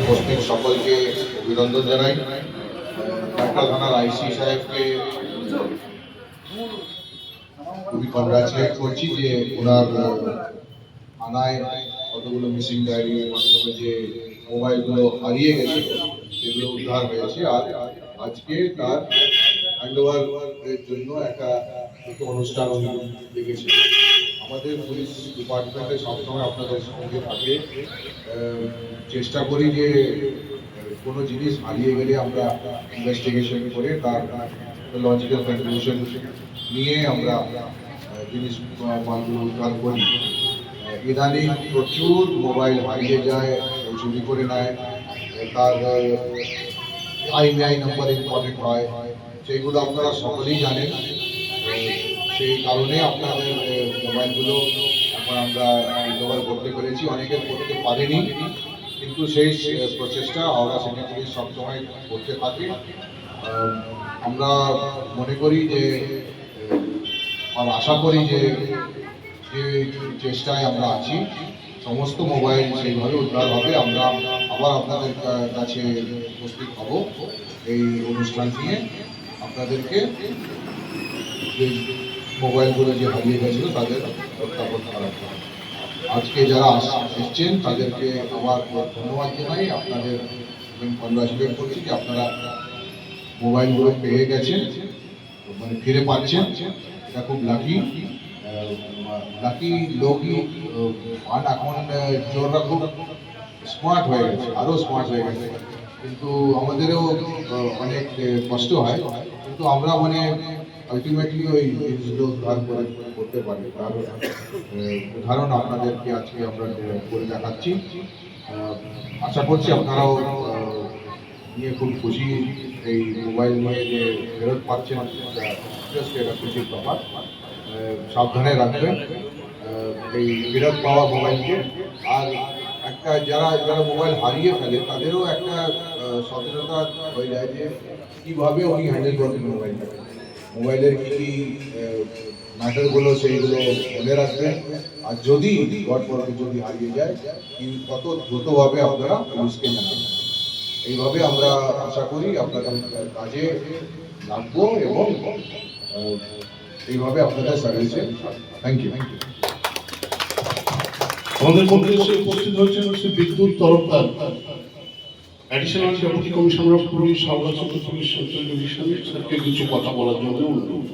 উপস্থিত সকলকে অভিনন্দন জানাই। কাটরা থানার আইসি সাহেবকে খুবই কংগ্রাচুলেট করছি যে ওনার থানায় কতগুলো মিসিং ডায়েরির মাধ্যমে যে মোবাইলগুলো হারিয়ে গেছে সেগুলো উদ্ধার হয়েছে, আর আজকে তার হ্যান্ডওভার এর জন্য একটা অনুষ্ঠান দেখেছে। আমাদের পুলিশ ডিপার্টমেন্টে সবসময় আপনাদের সঙ্গে থাকে, চেষ্টা করি যে কোনো জিনিস হারিয়ে গেলে আমরা ইনভেস্টিগেশন করে তার লজিক্যাল কনক্লুশন নিয়ে আমরা জিনিস মালগুলো উদ্ধার করি। ইদানিং প্রচুর মোবাইল হারিয়ে যায়, চুরি করে নেয়, তার IMEI নাম্বার ইম্পর্টেন্ট হয়, সেইগুলো আপনারা সকলেই জানেন। সেই কারণে আপনাদের মোবাইলগুলো এখন আমরা রিকভার করতে পেরেছি, অনেকে করতে পারেনি, কিন্তু সেই প্রচেষ্টা হাওড়া সিটি পুলিশ সবসময় করতে থাকে। আমরা মনে করি যে আর আশা করি যে যে চেষ্টায় আমরা আছি সমস্ত মোবাইল সেইভাবে উদ্ধার হবে। আমরা আবার আপনাদের কাছে উপস্থিত হব এই অনুষ্ঠান নিয়ে, আপনাদেরকে যে মোবাইলগুলো যে হারিয়ে গেছিল তাদের প্রত্যাবর্তন করা। আজকে যারা এসছেন তাদেরকে আবার ধন্যবাদ জানাই, আপনাদের কংগ্রাচুলেট করছি যে আপনারা মোবাইলগুলো পেয়ে গেছেন, মানে ফিরে পাচ্ছেন। এটা খুব লাকি লোকই। আর এখন চোররা খুব স্মার্ট হয়ে গেছে, আরো স্মার্ট হয়ে গেছে, কিন্তু আমাদেরও অনেক কষ্ট হয়, কিন্তু আমরা মানে আলটিমেটলি ওই জিনিসগুলো উদ্ধার করতে পারি। তার উদাহরণ আপনাদেরকে আজকে আমরা করে দেখাচ্ছি। আশা করছি আপনারাও নিয়ে খুব খুশি, এই মোবাইল নিয়ে যে ফেরত পাচ্ছেন এটা খুশির ব্যাপার। সাবধানে রাখবেন এই ফেরত পাওয়া মোবাইলকে। আর একটা যারা মোবাইল হারিয়ে ফেলে তাদেরও একটা সচেতনতা হয়ে যায় যে কীভাবে উনি হ্যান্ডেল করবেন মোবাইলের কী কী ম্যাটারগুলো সেইগুলো মনে রাখবেন। আর যদি যদি হারিয়ে যায় কত দ্রুতভাবে আপনারা পুলিশকে জানাবেন। এইভাবে আমরা আশা করি আপনাদের কাজে লাগবো এবং এইভাবে আপনাদের সার্ভিসে। Thank you. আমাদের মধ্যে এসে উপস্থিত হয়েছেন Shri Bidyut Tarafdar, additional deputy commissioner of police, Howrah city police central division, স্যারকে কিছু কথা বলার জন্য অনুরোধ।